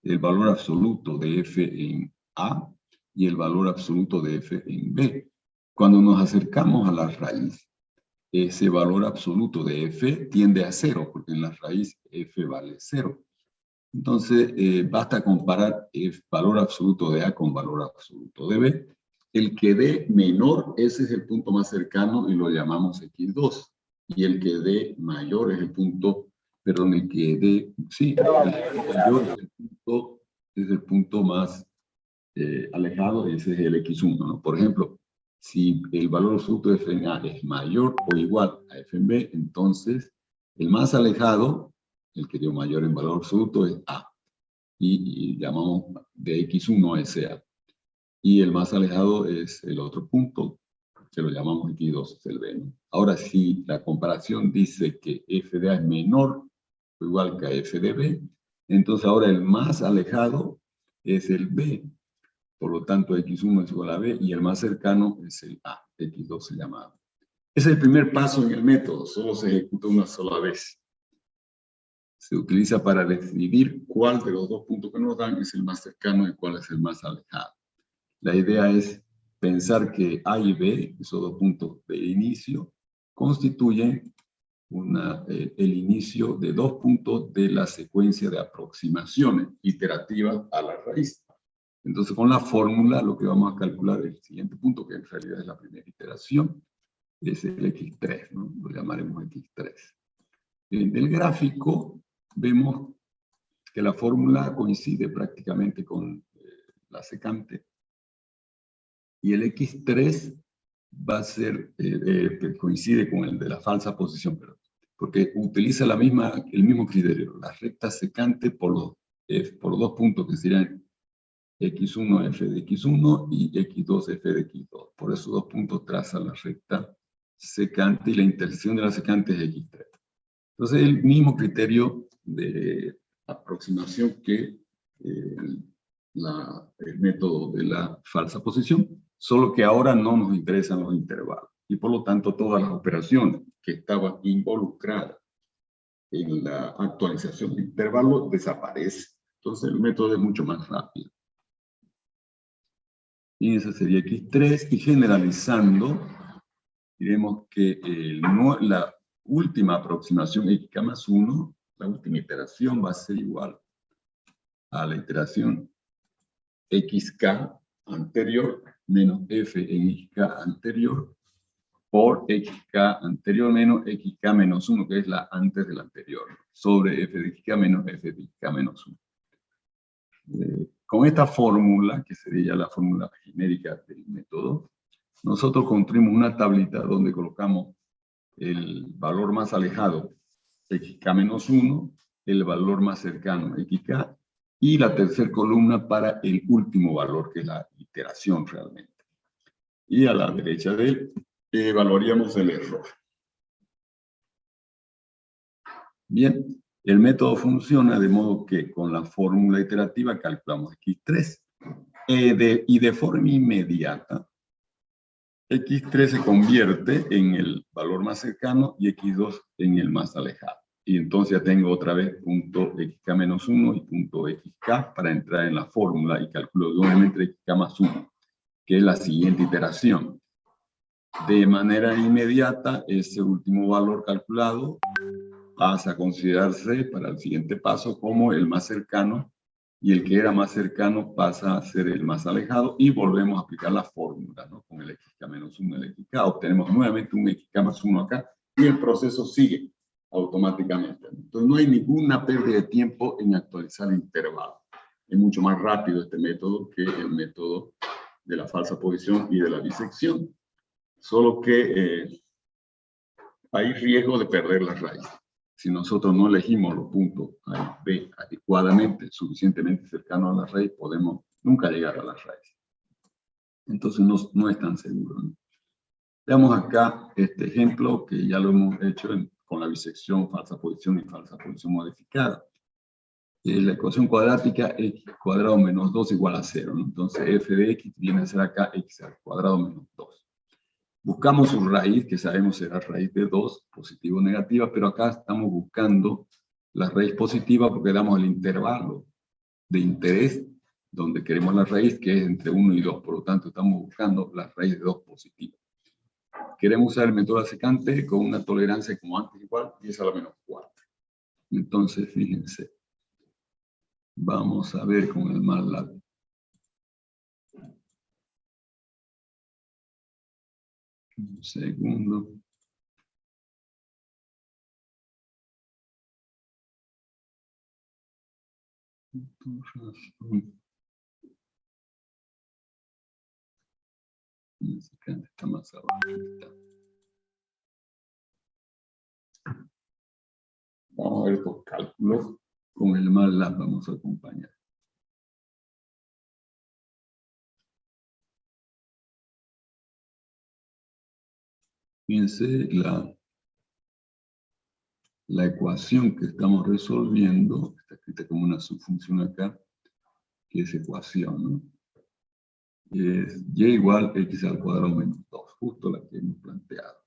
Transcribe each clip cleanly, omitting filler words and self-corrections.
el valor absoluto de f en A y el valor absoluto de f en B. Cuando nos acercamos a la raíz, ese valor absoluto de f tiende a 0, porque en la raíz f vale 0. Entonces, basta comparar el valor absoluto de A con valor absoluto de B. El que dé menor, ese es el punto más cercano y lo llamamos x2. Y el que dé mayor es el punto, perdón, el que dé, sí, el mayor es el punto más alejado, ese es el x1, ¿no? Por ejemplo, si el valor absoluto de f en A es mayor o igual a f en B, entonces el más alejado, el que dio mayor en valor absoluto, es A. Y llamamos de x1 a ese A. Y el más alejado es el otro punto, que lo llamamos x2, es el B, ¿no? Ahora, si la comparación dice que f de A es menor o igual que a f de B, entonces ahora el más alejado es el B. Por lo tanto, x1 es igual a B y el más cercano es el A. x2 se llama A. Ese es el primer paso en el método, solo se ejecuta una sola vez. Se utiliza para decidir cuál de los dos puntos que nos dan es el más cercano y cuál es el más alejado. La idea es pensar que A y B, esos dos puntos de inicio, constituyen el inicio de dos puntos de la secuencia de aproximaciones iterativas a la raíz. Entonces, con la fórmula, lo que vamos a calcular es el siguiente punto, que en realidad es la primera iteración, es el x3, ¿no? Lo llamaremos x3. En el gráfico vemos que la fórmula coincide prácticamente con la secante. Y el x3 va a ser, coincide con el de la falsa posición, porque utiliza el mismo criterio, la recta secante por los dos puntos que serían x1 f de x1 y x2 f de x2. Por esos dos puntos traza la recta secante y la intersección de la secante es x3. Entonces, el mismo criterio de aproximación que el método de la falsa posición, solo que ahora no nos interesan los intervalos. Y por lo tanto, todas las operaciones que estaban involucradas en la actualización de intervalos desaparecen. Entonces, el método es mucho más rápido. Y ese sería x3. Y generalizando, diremos que la última aproximación xk más 1, la última iteración va a ser igual a la iteración xk anterior menos f en xk anterior por xk anterior menos xk menos 1, que es la antes de la anterior, sobre f de xk menos f de xk menos 1. Con esta fórmula, que sería la fórmula genérica del método, nosotros construimos una tablita donde colocamos el valor más alejado, xk menos 1, el valor más cercano, xk, y la tercera columna para el último valor, que es la iteración realmente. Y a la derecha de él, evaluaríamos el error. Bien, el método funciona de modo que con la fórmula iterativa calculamos x3. Y de forma inmediata, x3 se convierte en el valor más cercano y x2 en el más alejado. Y entonces ya tengo otra vez punto xk menos 1 y punto xk para entrar en la fórmula y calculo nuevamente xk más 1, que es la siguiente iteración. De manera inmediata, ese último valor calculado pasa a considerarse para el siguiente paso como el más cercano, y el que era más cercano pasa a ser el más alejado, y volvemos a aplicar la fórmula, ¿no? Con el xk menos 1, el xk, obtenemos nuevamente un xk más 1 acá, y el proceso sigue automáticamente. Entonces no hay ninguna pérdida de tiempo en actualizar el intervalo. Es mucho más rápido este método que el método de la falsa posición y de la disección, solo que hay riesgo de perder la raíz. Si nosotros no elegimos los puntos A y B adecuadamente, suficientemente cercanos a la raíz, podemos nunca llegar a la raíz. Entonces no es tan seguro, ¿no? Veamos acá este ejemplo que ya lo hemos hecho con la bisección, falsa posición y falsa posición modificada. La ecuación cuadrática x cuadrado menos 2 igual a 0, ¿no? Entonces f de x viene a ser acá x al cuadrado menos 2. Buscamos su raíz, que sabemos será raíz de 2, positiva o negativa, pero acá estamos buscando la raíz positiva porque damos el intervalo de interés, donde queremos la raíz, que es entre 1 y 2. Por lo tanto, estamos buscando la raíz de 2 positiva. Queremos usar el método secante con una tolerancia como antes igual, 10 a la menos 4. Entonces, fíjense. Vamos a ver con el MATLAB. Un segundo. Está más abajo. Vamos a ver los cálculos. Con el MATLAB vamos a acompañar. Fíjense la ecuación que estamos resolviendo, está escrita como una subfunción acá, que es ecuación, ¿no? Es y igual x al cuadrado menos 2, justo la que hemos planteado.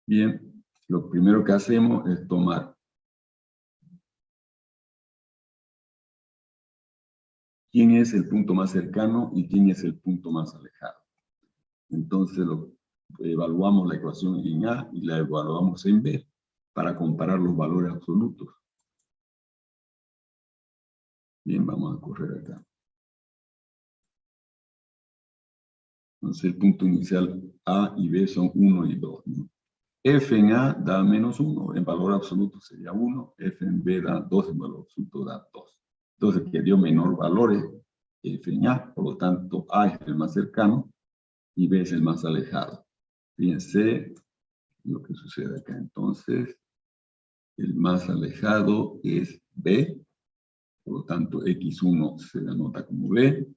Bien, lo primero que hacemos es tomar quién es el punto más cercano y quién es el punto más alejado. Entonces evaluamos la ecuación en A y la evaluamos en B para comparar los valores absolutos. Bien, vamos a correr acá. Entonces el punto inicial A y B son 1 y 2, ¿no? F en A da menos 1, en valor absoluto sería 1, F en B da 2, en valor absoluto da 2. Entonces, que dio menor valores F en A, por lo tanto A es el más cercano y B es el más alejado. Fíjense lo que sucede acá. Entonces, el más alejado es B, por lo tanto X1 se anota como B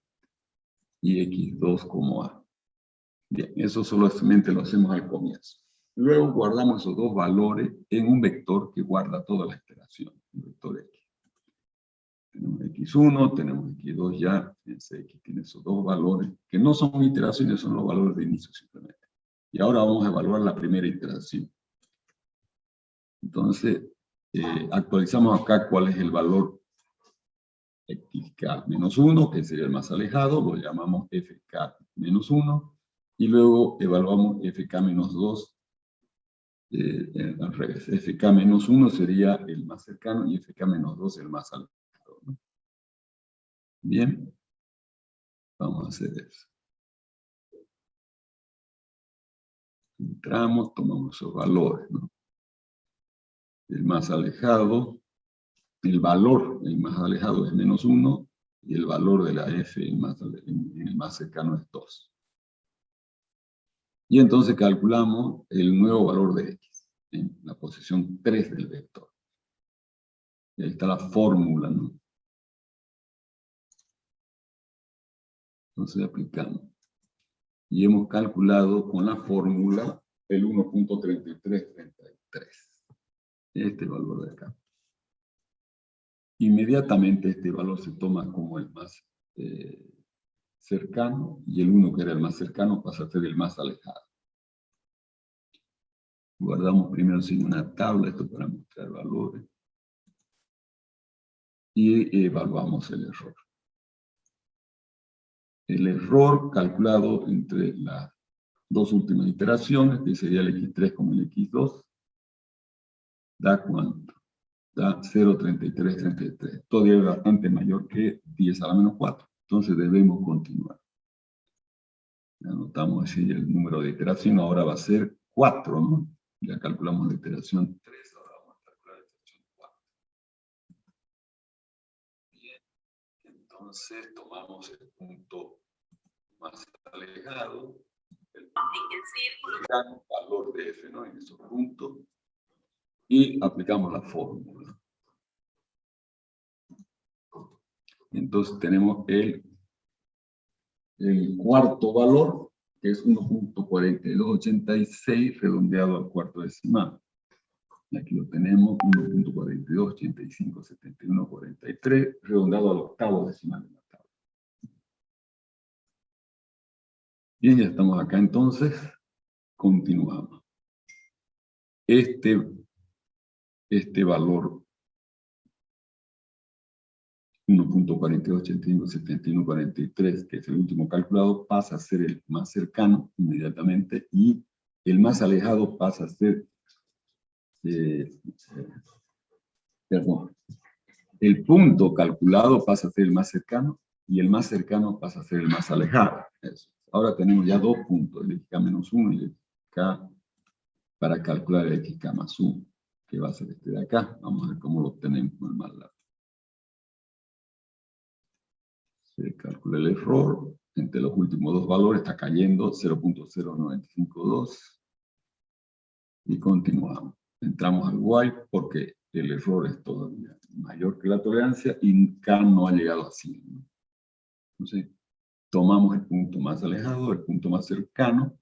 y X2 como A. Bien, eso solamente lo hacemos al comienzo. Luego guardamos esos dos valores en un vector que guarda toda la iteración, un vector X. Tenemos X1, tenemos X2 ya, fíjense, X tiene esos dos valores, que no son iteraciones, son los valores de inicio simplemente. Y ahora vamos a evaluar la primera iteración. Entonces, actualizamos acá cuál es el valor xk menos 1, que sería el más alejado, lo llamamos fk menos 1, y luego evaluamos fk menos 2, al revés, fk menos 1 sería el más cercano y fk menos 2 el más alejado, ¿no? Bien, vamos a hacer eso. Entramos, tomamos esos valores, ¿no? El más alejado, el valor, el más alejado es menos 1, y el valor de la f el más cercano es 2. Y entonces calculamos el nuevo valor de x, en la posición 3 del vector. Y ahí está la fórmula, ¿no? Entonces aplicamos. Y hemos calculado con la fórmula el 1.3333. Este valor de acá. Inmediatamente este valor se toma como el más cercano, y el 1 que era el más cercano pasa a ser el más alejado. Guardamos primero sin una tabla, esto para mostrar valores. Y evaluamos el error. El error calculado entre las dos últimas iteraciones, que sería el x3 como el x2, da ¿cuánto? Da 0,3333. Todavía es bastante mayor que 10 a la menos 4. Entonces debemos continuar. Anotamos así el número de iteración, ahora va a ser 4, ¿no? Ya calculamos la iteración 3, ahora vamos a calcular la iteración 4. Bien, entonces tomamos el punto más alejado, el valor de f, ¿no? En esos puntos, y aplicamos la fórmula. Entonces tenemos el cuarto valor, que es 1.4286 redondeado al cuarto decimal. Y aquí lo tenemos, 1.42857143 redondeado al octavo decimal de la tabla. Bien, ya estamos acá entonces. Continuamos. Este este valor 1.42857143, que es el último calculado, pasa a ser el más cercano inmediatamente y el más alejado pasa a ser, perdón, el punto calculado pasa a ser el más cercano y el más cercano pasa a ser el más alejado. Eso. Ahora tenemos ya dos puntos, el xk menos 1 y el xk para calcular el xk más 1, que va a ser este de acá. Vamos a ver cómo lo obtenemos con el MATLAB. Se calcula el error, entre los últimos dos valores está cayendo 0.0952 y continuamos. Entramos al while porque el error es todavía mayor que la tolerancia y K no ha llegado a 100. Entonces, tomamos el punto más alejado, el punto más cercano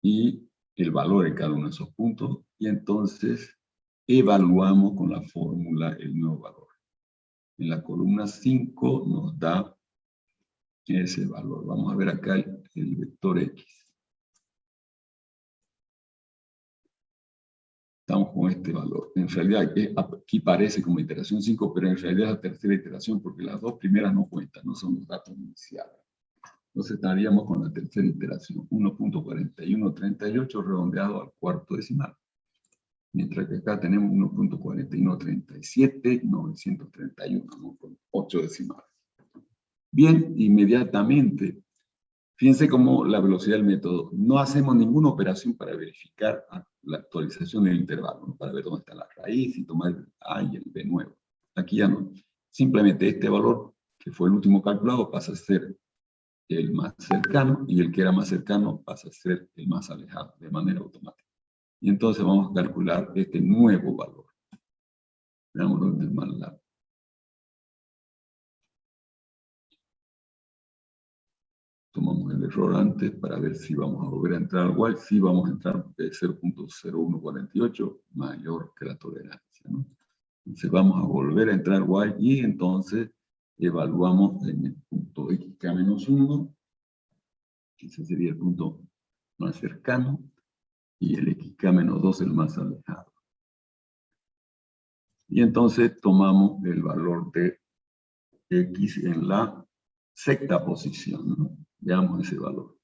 y el valor de cada uno de esos puntos y entonces evaluamos con la fórmula el nuevo valor. En la columna 5 nos da ese valor. Vamos a ver acá el vector X. Estamos con este valor. En realidad, aquí parece como iteración 5, pero en realidad es la tercera iteración porque las dos primeras no cuentan, no son los datos iniciales. Entonces estaríamos con la tercera iteración, 1.4138 redondeado al cuarto decimal. Mientras que acá tenemos 1.4137,931, ¿no? Con 8 decimales. Bien, inmediatamente, fíjense cómo la velocidad del método, no hacemos ninguna operación para verificar la actualización del intervalo, ¿no? Para ver dónde está la raíz y tomar el A y el B nuevo. Aquí ya no. Simplemente este valor, que fue el último calculado, pasa a ser el más cercano y el que era más cercano pasa a ser el más alejado de manera automática. Y entonces vamos a calcular este nuevo valor. Veamos dónde es MATLAB. Tomamos el error antes para ver si vamos a volver a entrar al while. Sí vamos a entrar porque es 0.0148 mayor que la tolerancia, ¿no? Entonces vamos a volver a entrar al while y entonces evaluamos en el punto xk-1, que ese sería el punto más cercano, y el xk-2 el más alejado. Y entonces tomamos el valor de x en la sexta posición, ¿no? Veamos ese valor.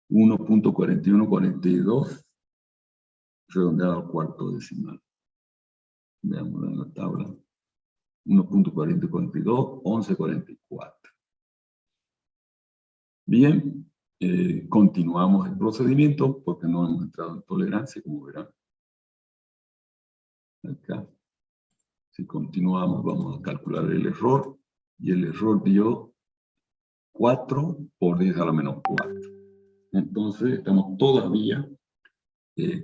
1.4142 redondeado al cuarto decimal. Veámoslo en la tabla. 1.4042, 1144. Bien, continuamos el procedimiento porque no hemos entrado en tolerancia, como verán. Acá. Si continuamos, vamos a calcular el error. Y el error dio 4 por 10 a la menos 4. Entonces, estamos todavía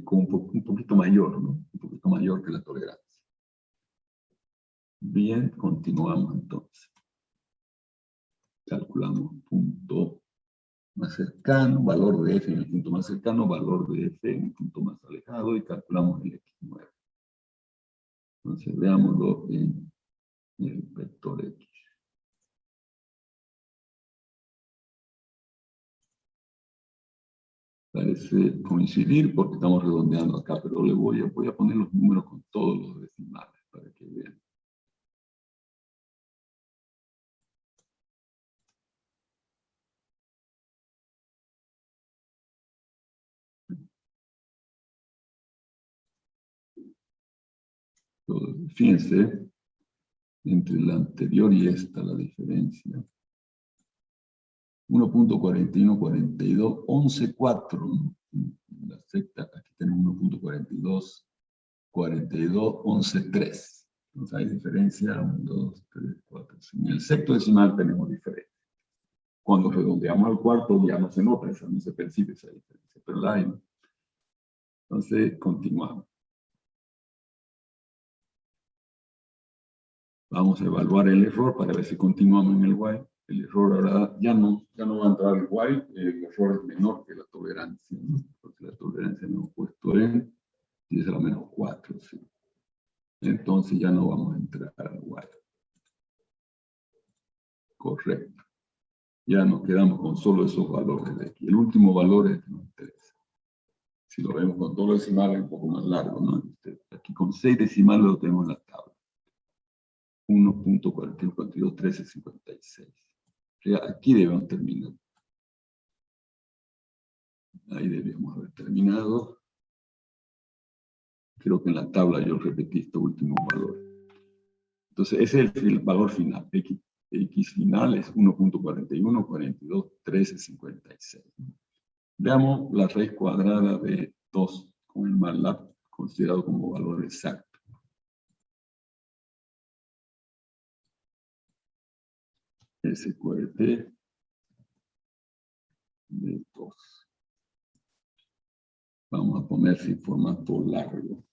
con un poquito mayor, ¿no? Un poquito mayor que la tolerancia. Bien, continuamos entonces. Calculamos punto más cercano, valor de f en el punto más cercano, valor de f en el punto más alejado y calculamos el x9. Entonces veámoslo en el vector x. Parece coincidir porque estamos redondeando acá, pero le voy a poner los números con todos los decimales para que vean. Entonces, fíjense, entre la anterior y esta la diferencia. 1.4142, 11.4. La sexta, aquí tenemos 1.42, 42, 11.3. Entonces hay diferencia, 1, 2, 3, 4, 5. En el sexto decimal tenemos diferencia. Cuando redondeamos al cuarto ya no se nota, no se percibe esa diferencia, pero la hay. Entonces continuamos. Vamos a evaluar el error para ver si continuamos en el while. El error ahora ya no va a entrar al while, el error es menor que la tolerancia, ¿no? Porque la tolerancia no hemos puesto en 10 a la menos 4, ¿sí? Entonces ya no vamos a entrar al while. Correcto. Ya nos quedamos con solo esos valores de aquí. El último valor es el que nos interesa. Si lo vemos con todos los decimales, es un poco más largo, ¿no? Aquí con 6 decimales lo tenemos en la tabla. 1.41421356. Aquí debemos terminar. Ahí debíamos haber terminado. Creo que en la tabla yo repetí estos últimos valores. Entonces, ese es el valor final. X final es 1.41421356. Veamos la raíz cuadrada de 2 con el MATLAB considerado como valor exacto. SQRT de 2. Vamos a poner sin formato largo.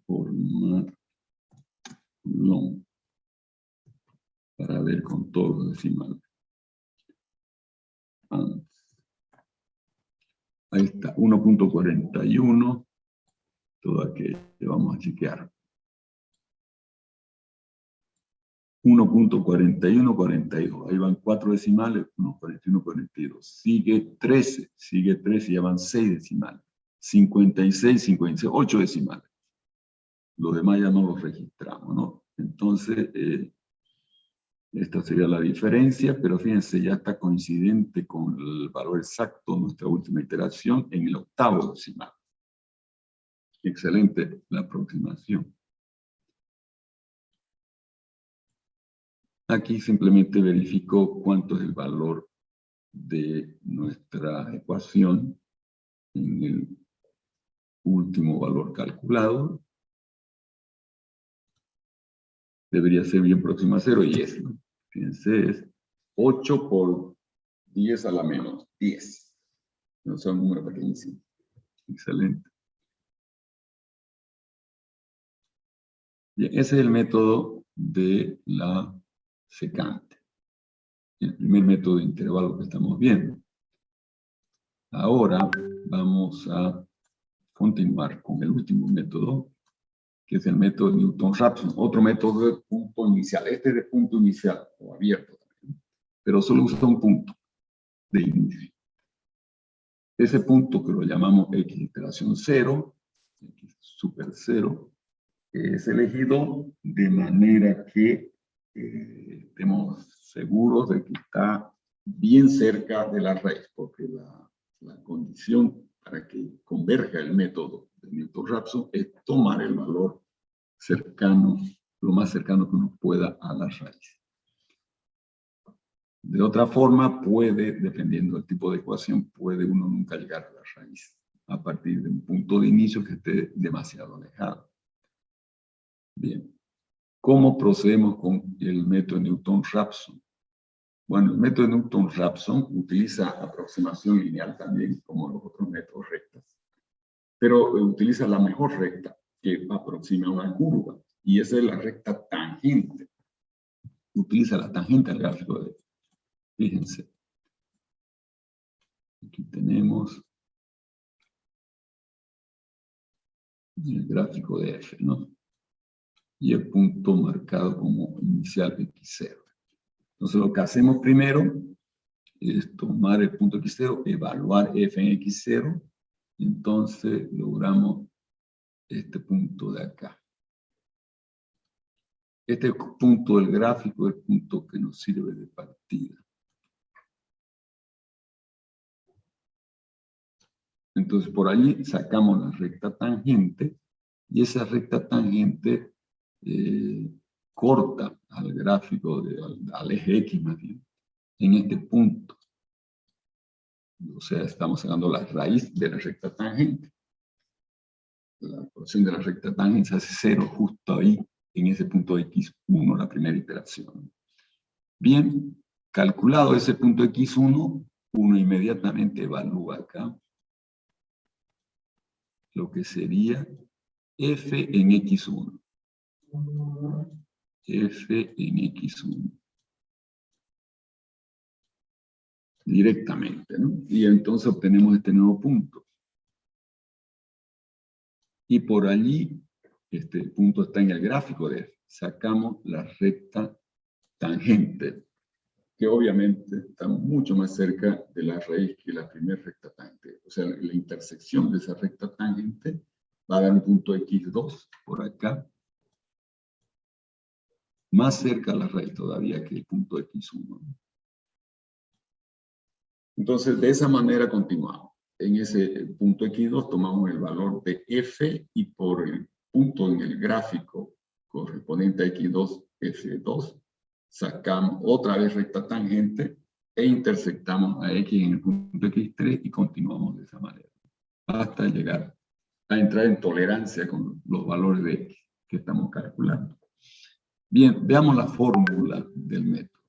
Formato long. Para ver con todos los decimales. Ahí está, 1.41. Todo aquello que vamos a chequear. 1.4142. Ahí van 4 decimales, 1.41, 42. Sigue 13, ya van 6 decimales. 56, 56, 8 decimales. Los demás ya no los registramos, ¿no? Entonces, esta sería la diferencia, pero fíjense, ya está coincidente con el valor exacto de nuestra última iteración en el 8º decimal. Excelente la aproximación. Aquí simplemente verifico cuánto es el valor de nuestra ecuación en el último valor calculado. Debería ser bien próximo a 0 y es, ¿no? Fíjense, es 8 por 10 a la menos 10. No son números pequeñísimos. Excelente. Bien, ese es el método de la secante. El primer método de intervalo que estamos viendo. Ahora vamos a continuar con el último método, que es el método de Newton-Raphson. Otro método de punto inicial. Este es de punto inicial, o abierto también, pero solo usa un punto de inicio. Ese punto que lo llamamos X iteración 0, X super 0, es elegido de manera que estemos seguros de que está bien cerca de la raíz, porque la condición para que converja el método de Newton-Raphson es tomar el valor cercano, lo más cercano que uno pueda a la raíz. De otra forma, dependiendo del tipo de ecuación, puede uno nunca llegar a la raíz a partir de un punto de inicio que esté demasiado alejado. Bien. ¿Cómo procedemos con el método de Newton-Raphson? Bueno, el método de Newton-Raphson utiliza aproximación lineal también, como los otros métodos rectas, pero utiliza la mejor recta que aproxima una curva, y esa es la recta tangente. Utiliza la tangente al gráfico de... Fíjense. Aquí tenemos el gráfico de F, ¿no? Y el punto marcado como inicial X0. Entonces lo que hacemos primero es tomar el punto X0, evaluar F en X0, entonces logramos este punto de acá. Este punto del gráfico es el punto que nos sirve de partida. Entonces por allí sacamos la recta tangente, y esa recta tangente corta al gráfico, al eje X más bien, en este punto. O sea, estamos sacando la raíz de la recta tangente. La ecuación de la recta tangente se hace 0 justo ahí, en ese punto X1, la primera iteración. Bien, calculado ese punto X1, uno inmediatamente evalúa acá lo que sería F en X1. F en X1. Directamente, ¿no? Y entonces obtenemos este nuevo punto. Y por allí, este punto está en el gráfico de F. Sacamos la recta tangente que obviamente está mucho más cerca de la raíz que la primera recta tangente. O sea, la intersección de esa recta tangente va a dar un punto x2 por acá, más cerca a la raíz todavía que el punto x1. Entonces, de esa manera continuamos. En ese punto x2 tomamos el valor de f y por el punto en el gráfico correspondiente a x2, f2, sacamos otra vez recta tangente e intersectamos a x en el punto x3 y continuamos de esa manera hasta llegar a entrar en tolerancia con los valores de x que estamos calculando. Bien, veamos la fórmula del método.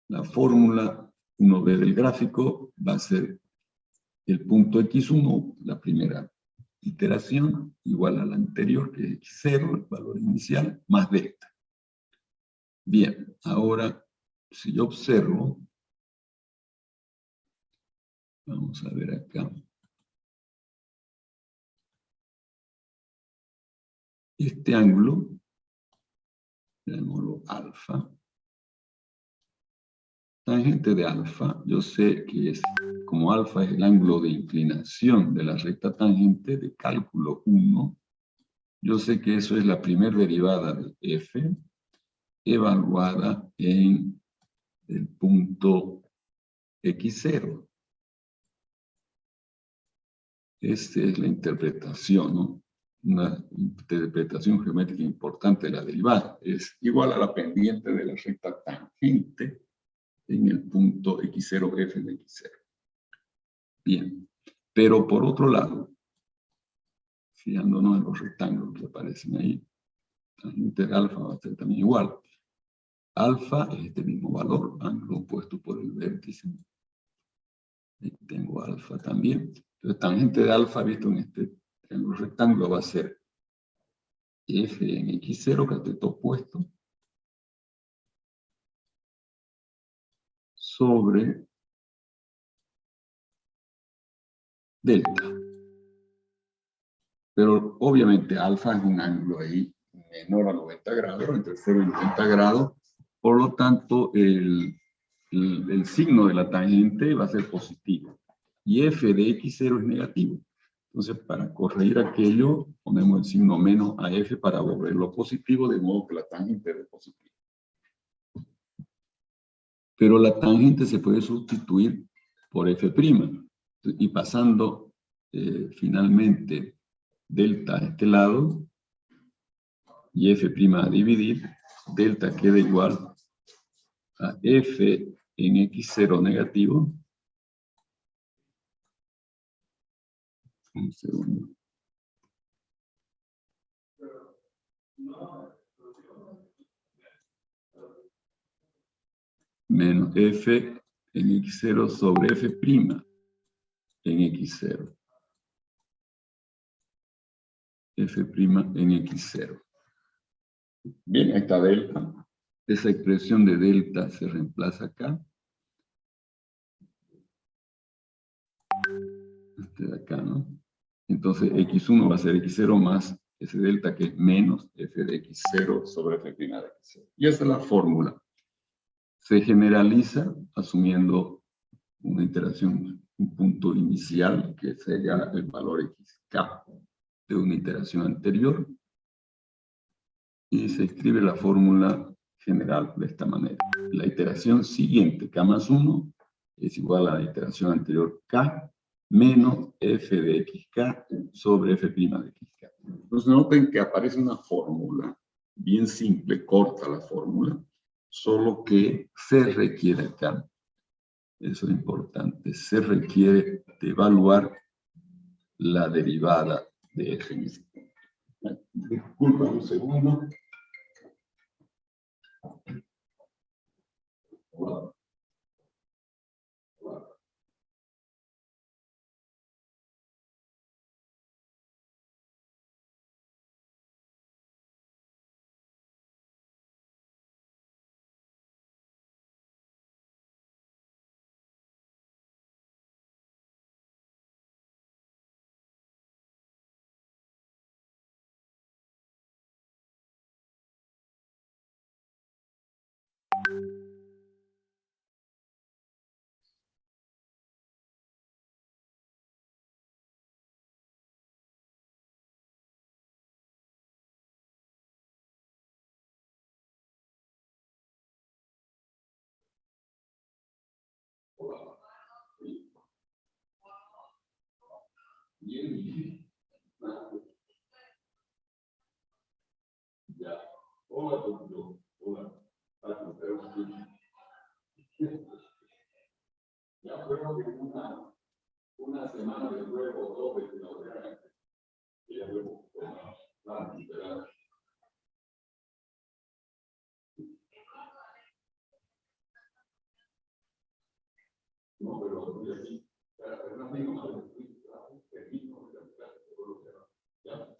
La fórmula, uno ve del gráfico, va a ser el punto x1, la primera iteración, igual a la anterior, que es x0, el valor inicial, más delta. Bien, ahora, si yo observo, vamos a ver acá, este ángulo, llamémoslo alfa, tangente de alfa, yo sé que es, como alfa es el ángulo de inclinación de la recta tangente de cálculo 1, yo sé que eso es la primera derivada de f, evaluada en el punto x0. Esta es la interpretación, ¿no? Una interpretación geométrica importante de la derivada. Es igual a la pendiente de la recta tangente en el punto x0, f de x0. Bien, pero por otro lado, fijándonos en los rectángulos que aparecen ahí, tangente de alfa va a ser también igual. Alfa es este mismo valor, ángulo opuesto por el vértice. Y tengo alfa también. Entonces, tangente de alfa, visto en los rectángulos, va a ser f en x0, cateto opuesto, sobre delta. Pero obviamente alfa es un ángulo ahí menor a 90 grados, entre 0 y 90 grados. Por lo tanto, el signo de la tangente va a ser positivo. Y f de x0 es negativo. Entonces, para corregir aquello, ponemos el signo menos a f para volverlo positivo, de modo que la tangente es positiva. Pero la tangente se puede sustituir por f'. Y pasando finalmente delta a este lado, y f' a dividir, delta queda igual a f en x0 negativo. Un segundo. Menos f en x0 sobre f' en x0. F' en x0. Bien, ahí está delta. Esa expresión de delta se reemplaza acá. Este de acá, ¿no? Entonces x1 va a ser x0 más ese delta que es menos f de x0 sobre f' de x0. Y esa es la fórmula. Se generaliza asumiendo una iteración, un punto inicial que sería el valor xk de una iteración anterior. Y se escribe la fórmula general de esta manera. La iteración siguiente, k más 1, es igual a la iteración anterior k menos f de xk sobre f' de xk. Entonces noten que aparece una fórmula bien simple, corta la fórmula, solo que se requiere acá, eso es importante, se requiere de evaluar la derivada de f en ese punto. Disculpa un segundo. Wow. Ya. Hola, doctor. Hola. Ya fueron una semana de nuevo, dos de que la otra. Y ya luego, no, pero aquí, no tengo más ya,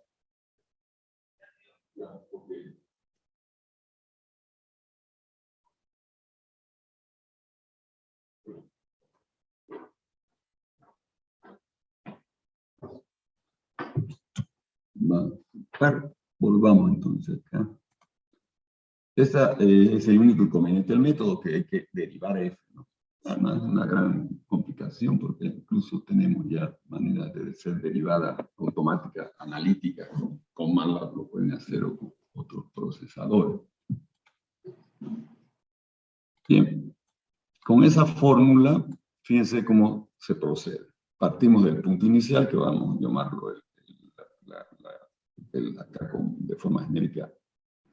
ya, ok. Claro, volvamos entonces acá. Ese es el único inconveniente del método, que hay que derivar f, ¿no? Además es una gran complicación porque incluso tenemos ya maneras de ser derivadas automáticas, analíticas, con MATLAB lo pueden hacer otros procesadores. Bien, con esa fórmula, fíjense cómo se procede. Partimos del punto inicial, que vamos a llamarlo acá de forma genérica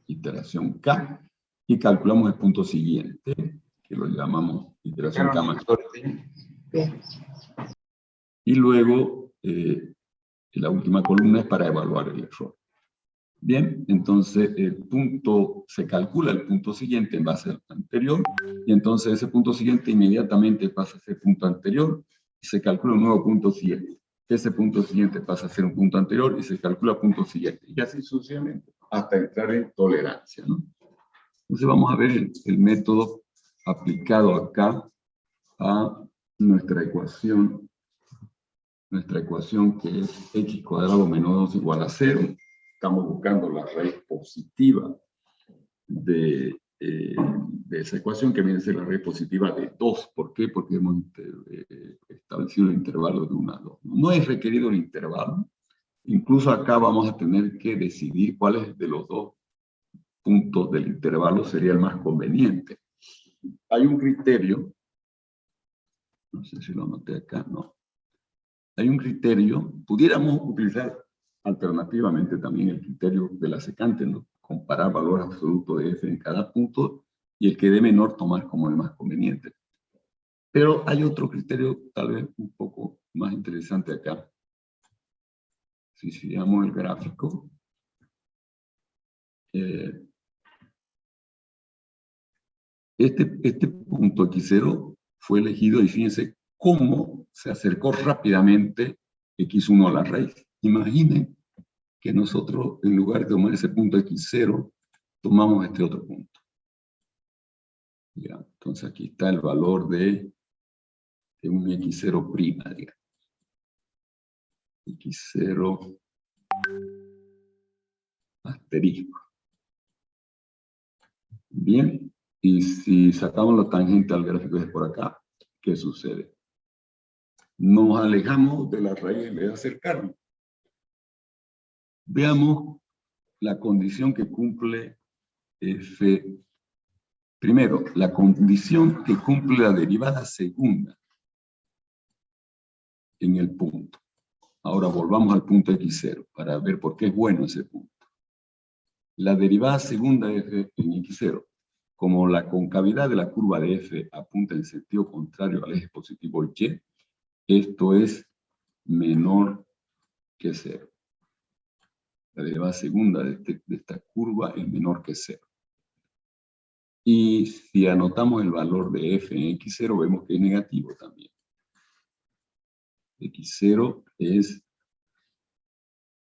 iteración K, y calculamos el punto siguiente, que lo llamamos iteración K más. Y luego, la última columna es para evaluar el error. Bien, entonces se calcula el punto siguiente en base al anterior, y entonces ese punto siguiente inmediatamente pasa a ser punto anterior, y se calcula un nuevo punto siguiente. Ese punto siguiente pasa a ser un punto anterior, y se calcula punto siguiente, y así sucesivamente, hasta entrar en tolerancia, ¿no? Entonces vamos a ver el método aplicado acá a nuestra ecuación que es x cuadrado menos 2 igual a 0. Estamos buscando la raíz positiva de esa ecuación, que viene a ser la raíz positiva de 2. ¿Por qué? Porque hemos establecido el intervalo de 1 a 2. No es requerido el intervalo. Incluso acá vamos a tener que decidir cuáles de los dos puntos del intervalo sería el más conveniente. Hay un criterio, no sé si lo anoté acá, no. Hay un criterio, pudiéramos utilizar alternativamente también el criterio de la secante, ¿no? Comparar valor absoluto de f en cada punto y el que dé menor tomar como el más conveniente. Pero hay otro criterio tal vez un poco más interesante acá. Si sigamos el gráfico, este punto x0 fue elegido, y fíjense cómo se acercó rápidamente x1 a la raíz. Imaginen que nosotros, en lugar de tomar ese punto x0, tomamos este otro punto. Ya, entonces aquí está el valor de un x0', digamos. x0 asterisco. Bien, y si sacamos la tangente al gráfico de por acá, ¿qué sucede? Nos alejamos de la raíz en vez de acercarnos. Veamos la condición que cumple f. Primero, la condición que cumple la derivada segunda en el punto. Ahora volvamos al punto x0 para ver por qué es bueno ese punto. La derivada segunda de f en x0, como la concavidad de la curva de f apunta en sentido contrario al eje positivo y, esto es menor que 0. La derivada segunda de esta curva es menor que 0. Y si anotamos el valor de f en x0, vemos que es negativo también. x0 es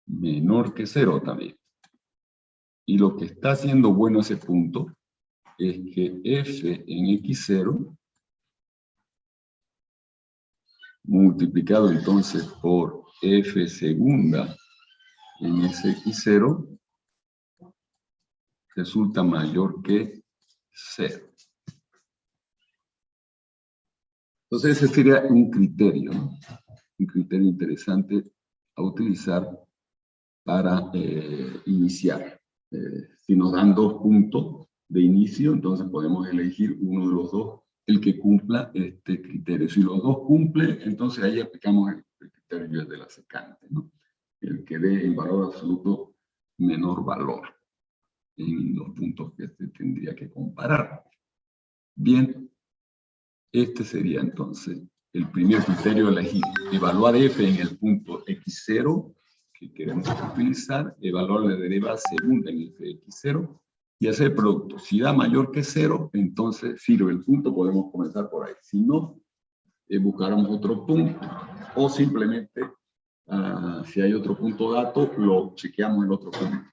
menor que 0 también. Y lo que está haciendo bueno ese punto es que f en x0 multiplicado entonces por f segunda en ese x0 resulta mayor que 0. Entonces ese sería un criterio, ¿no? Un criterio interesante a utilizar para iniciar. Si nos dan dos puntos de inicio, entonces podemos elegir uno de los dos, el que cumpla este criterio. Si los dos cumplen, entonces ahí aplicamos el criterio es de la secante, ¿no? El que dé en valor absoluto menor valor en los puntos que se tendría que comparar. Bien, este sería entonces el primer criterio elegido. Evaluar f en el punto x0 que queremos utilizar, evaluar la derivada segunda en f de x0 y hacer producto. Si da mayor que 0, entonces sirve el punto, podemos comenzar por ahí. Si no, buscáramos otro punto o simplemente, si hay otro punto dato, lo chequeamos en otro punto.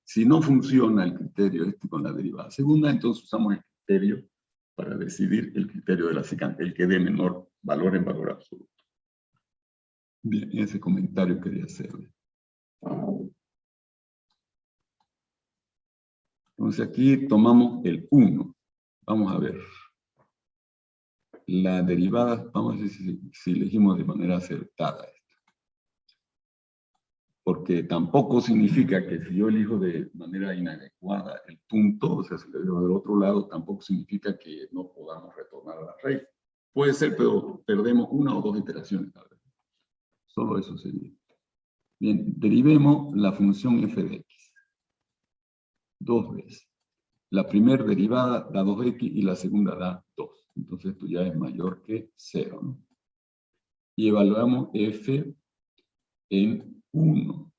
Si no funciona el criterio este con la derivada segunda, entonces usamos el criterio para decidir el criterio de la secante, el que dé menor valor en valor absoluto. Bien, ese comentario quería hacerle. Entonces aquí tomamos el 1. Vamos a ver. La derivada, vamos a ver si elegimos de manera acertada esto. Porque tampoco significa que si yo elijo de manera inadecuada el punto, o sea, si lo dejo del otro lado, tampoco significa que no podamos retornar a la raíz. Puede ser, pero perdemos una o dos iteraciones, tal vez. Solo eso sería. Bien, derivemos la función f de x. Dos veces. La primera derivada da 2x y la segunda da 2. Entonces esto ya es mayor que 0, ¿no? Y evaluamos f en 1.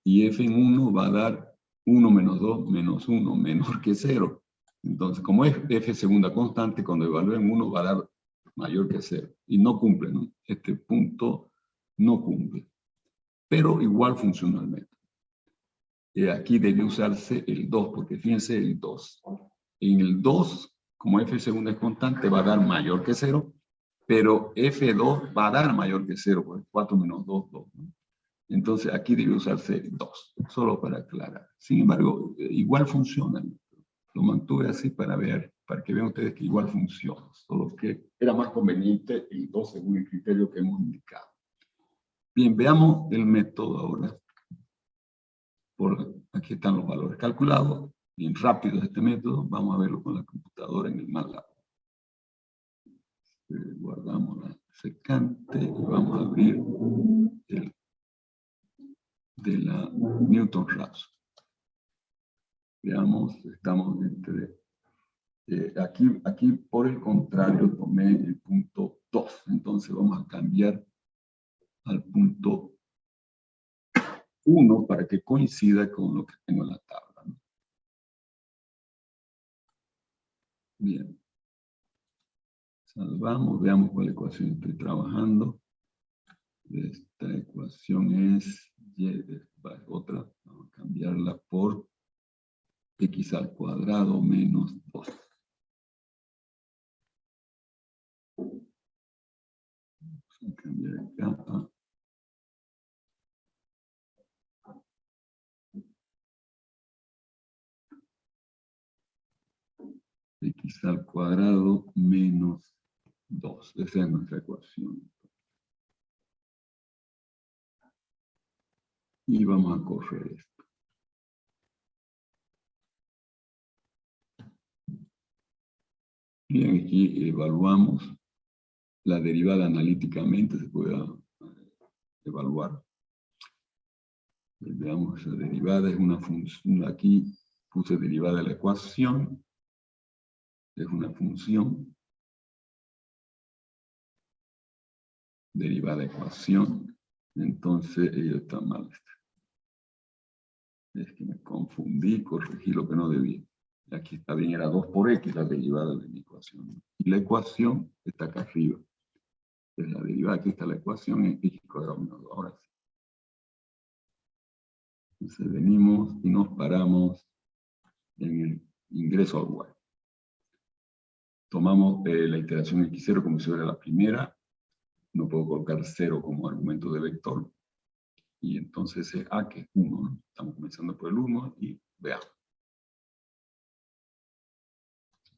Y f en 1 va a dar 1 menos 2 menos 1 menor que 0. Entonces, como es f segunda constante, cuando evalúen 1 va a dar mayor que 0. Y no cumple, ¿no? Este punto no cumple. Pero igual funciona el método. Aquí debe usarse el 2, porque fíjense el 2. En el 2, como f segunda es constante, va a dar mayor que 0, pero f2 va a dar mayor que 0, porque 4 menos 2, 2, ¿no? Entonces aquí debe usarse 2, solo para aclarar. Sin embargo, igual funciona. Lo mantuve así para ver, para que vean ustedes que igual funciona, solo que era más conveniente el 2 según el criterio que hemos indicado. Bien, veamos el método ahora. Aquí están los valores calculados, bien rápido este método, vamos a verlo con la computadora en el MATLAB. Guardamos la secante y vamos a abrir el de la Newton Raphson. Veamos, estamos entre... aquí por el contrario tomé el punto 2, entonces vamos a cambiar al punto 1 para que coincida con lo que tengo en la tabla, ¿no? Bien. Salvamos, veamos cuál ecuación estoy trabajando. Esta ecuación es y, otra, vamos a cambiarla por x al cuadrado menos 2. Vamos a cambiar acá a x al cuadrado menos 2. Esa es nuestra ecuación. Y vamos a correr esto. Bien, aquí evaluamos la derivada analíticamente, se puede evaluar. Veamos esa derivada, es una función, aquí puse derivada de la ecuación, es una función, derivada de ecuación, entonces ello está mal. Es que me confundí, corregí lo que no debía. Aquí está bien, era 2 por x la derivada de mi ecuación. Y la ecuación está acá arriba. Entonces la derivada, aquí está la ecuación, es x cuadrado menos 2. Ahora sí. Entonces venimos y nos paramos en el ingreso al y. Tomamos la iteración x0 como si fuera la primera. No puedo colocar 0 como argumento de vector. Y entonces a que es 1, ¿no? Estamos comenzando por el 1 y veamos.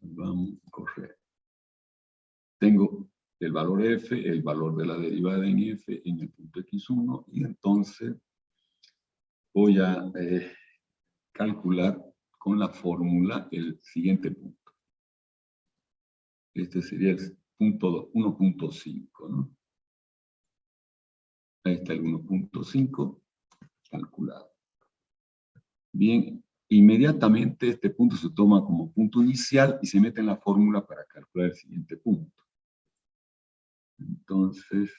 Vamos a correr. Tengo el valor f, el valor de la derivada en f en el punto x1 y entonces voy a calcular con la fórmula el siguiente punto. Este sería el 1.5, ¿no? Ahí está el 1.5 calculado. Bien, inmediatamente este punto se toma como punto inicial y se mete en la fórmula para calcular el siguiente punto. Entonces,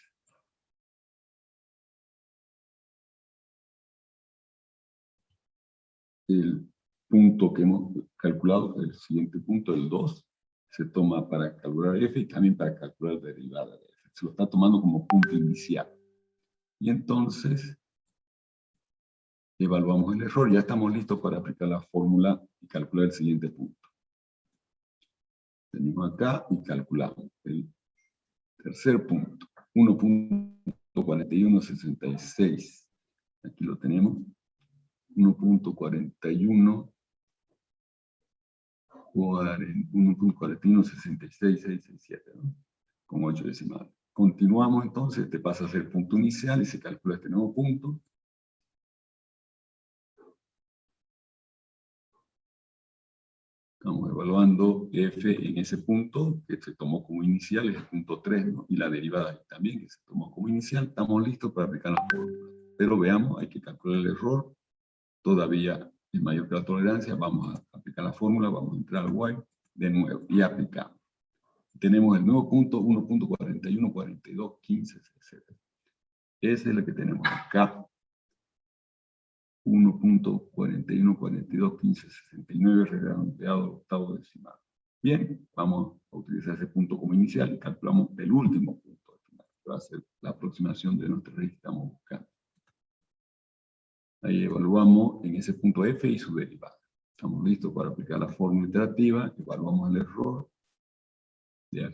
el punto que hemos calculado, el siguiente punto, el 2, se toma para calcular f y también para calcular la derivada de f. Se lo está tomando como punto inicial. Y entonces, evaluamos el error. Ya estamos listos para aplicar la fórmula y calcular el siguiente punto. Venimos acá y calculamos el tercer punto. 1.4166. Aquí lo tenemos. 1.4166, ¿no? Con 8 decimales. Continuamos entonces, te pasa a ser punto inicial y se calcula este nuevo punto. Estamos evaluando f en ese punto que se tomó como inicial, es el punto 3, ¿no? Y la derivada también que se tomó como inicial. Estamos listos para aplicar la fórmula. Pero veamos, hay que calcular el error. Todavía es mayor que la tolerancia. Vamos a aplicar la fórmula, vamos a entrar al while de nuevo y aplicamos. Tenemos el nuevo punto 1.414215, etc. Ese es el que tenemos acá. 1.41421569 redondeado al octavo decimal. Bien, vamos a utilizar ese punto como inicial y calculamos el último punto al final, que va a ser la aproximación de nuestra raíz que estamos buscando. Ahí evaluamos en ese punto f y su derivada. Estamos listos para aplicar la fórmula iterativa, evaluamos el error de